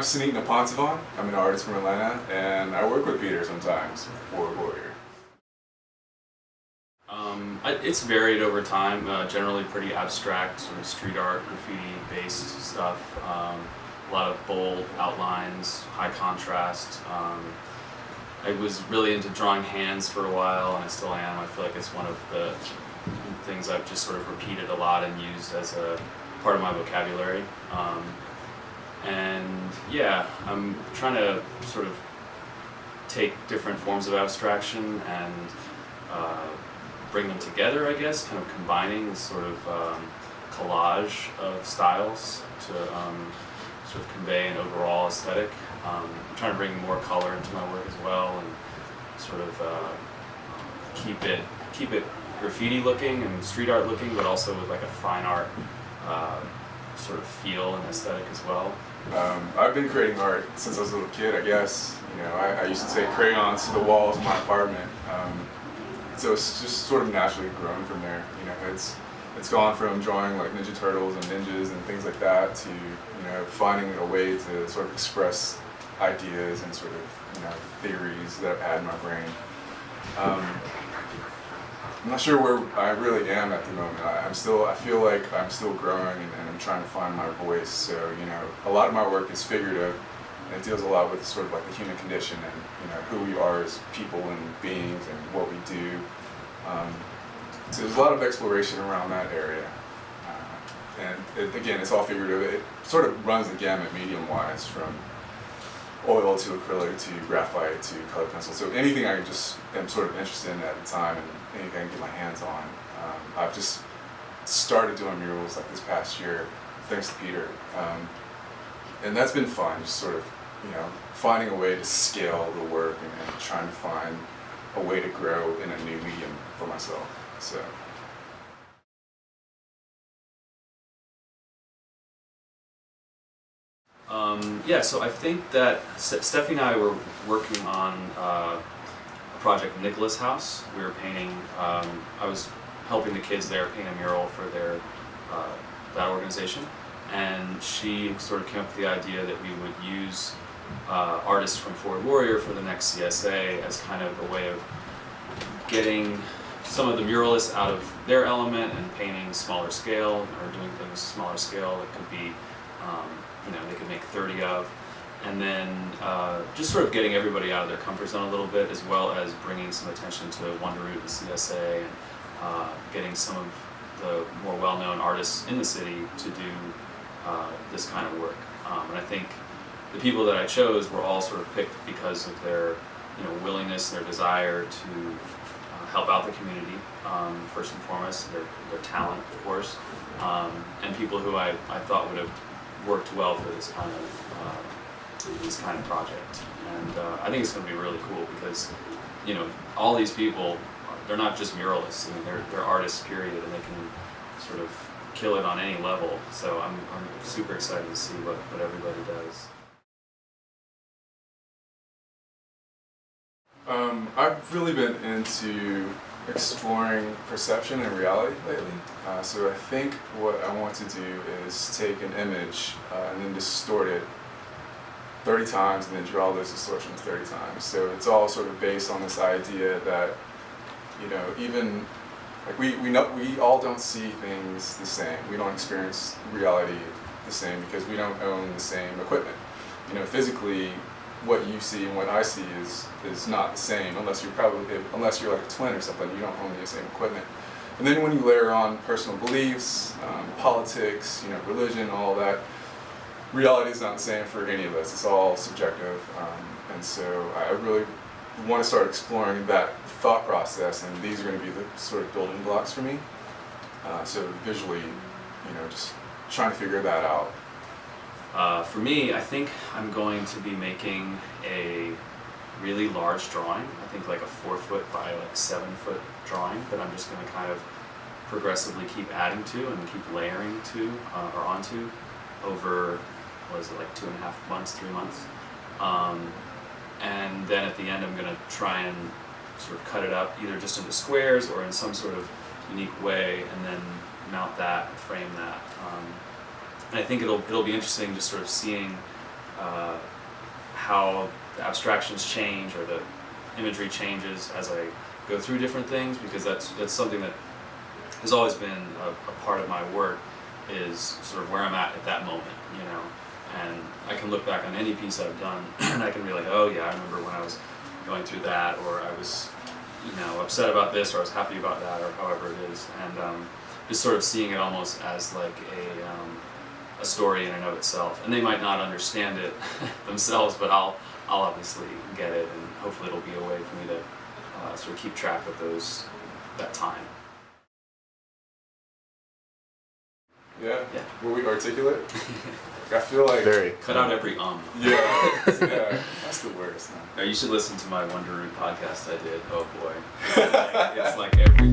I'm Sanithna Phansavanh. I'm an artist from Atlanta, and I work with Peter sometimes for Warrior. It's varied over time, generally pretty abstract, sort of street art, graffiti-based stuff, a lot of bold outlines, high contrast. I was really into drawing hands for a while, and I still am. I feel like it's one of the things I've just sort of repeated a lot and used as a part of my vocabulary. And yeah, I'm trying to sort of take different forms of abstraction and bring them together, I guess, kind of combining this sort of collage of styles to sort of convey an overall aesthetic. I'm trying to bring more color into my work as well, and sort of keep it graffiti looking and street art looking, but also with like a fine art sort of feel and aesthetic as well. I've been creating art since I was a little kid, I guess. You know, I used to take crayons to the walls of my apartment. So it's just sort of naturally grown from there. You know, it's gone from drawing like Ninja Turtles and ninjas and things like that to, you know, finding a way to sort of express ideas and sort of, you know, theories that I've had in my brain. I'm not sure where I really am at the moment. I feel like I'm still growing and I'm trying to find my voice. So, you know, a lot of my work is figurative, and it deals a lot with sort of like the human condition and, you know, who we are as people and beings and what we do. So there's a lot of exploration around that area. Again, it's all figurative. It sort of runs the gamut medium-wise, from oil to acrylic to graphite to colored pencil. So anything I just am sort of interested in at the time and anything I can get my hands on. I've just started doing murals like this past year, thanks to Peter. And that's been fun, just sort of, you know, finding a way to scale the work and trying to find a way to grow in a new medium for myself. So. Yeah, so I think that Steffi and I were working on a project, Nicholas House. We were painting, I was helping the kids there paint a mural for their that organization, and she sort of came up with the idea that we would use artists from FOWARD Warrior for the next CSA as kind of a way of getting some of the muralists out of their element and painting smaller scale, or doing things smaller scale that could be, you know, they could make 30 of, and then just sort of getting everybody out of their comfort zone a little bit, as well as bringing some attention to WonderRoot CSA and getting some of the more well-known artists in the city to do this kind of work. And I think the people that I chose were all sort of picked because of their, you know, willingness, their desire to help out the community, first and foremost, their talent, of course, and people who I thought would have worked well for this kind of project. And I think it's going to be really cool because, you know, all these people, they're not just muralists. I mean, they're artists, period, and they can sort of kill it on any level. So I'm super excited to see what everybody does. I've really been into exploring perception and reality lately. So I think what I want to do is take an image and then distort it 30 times and then draw those distortions 30 times. So it's all sort of based on this idea that, you know, even like we all don't see things the same. We don't experience reality the same because we don't own the same equipment. You know, physically, what you see and what I see is not the same unless you're like a twin or something. You don't own the same equipment. And then when you layer on personal beliefs, politics, you know, religion, all that, reality is not the same for any of us. It's all subjective. And so I really want to start exploring that thought process, and these are going to be the sort of building blocks for me. So visually, you know, just trying to figure that out. For me, I think I'm going to be making a really large drawing. I think like a 4-foot by like 7-foot drawing that I'm just going to kind of progressively keep adding to and keep layering to or onto over, what is it, like 2.5 months, 3 months. And then at the end I'm going to try and sort of cut it up either just into squares or in some sort of unique way, and then mount that, frame that. And I think it'll be interesting just sort of seeing how the abstractions change or the imagery changes as I go through different things, because that's something that has always been a part of my work, is sort of where I'm at that moment, you know. And I can look back on any piece I've done and I can be like, oh yeah, I remember when I was going through that, or I was, you know, upset about this, or I was happy about that, or however it is. And just sort of seeing it almost as like a story in and of itself. And they might not understand it themselves, but I'll obviously get it, and hopefully it'll be a way for me to sort of keep track of that time. Yeah? Yeah. Were we articulate? I feel like... Very. Cut out every Yeah, yeah, that's the worst. No, you should listen to my WonderRoot podcast I did. Oh boy. It's like every...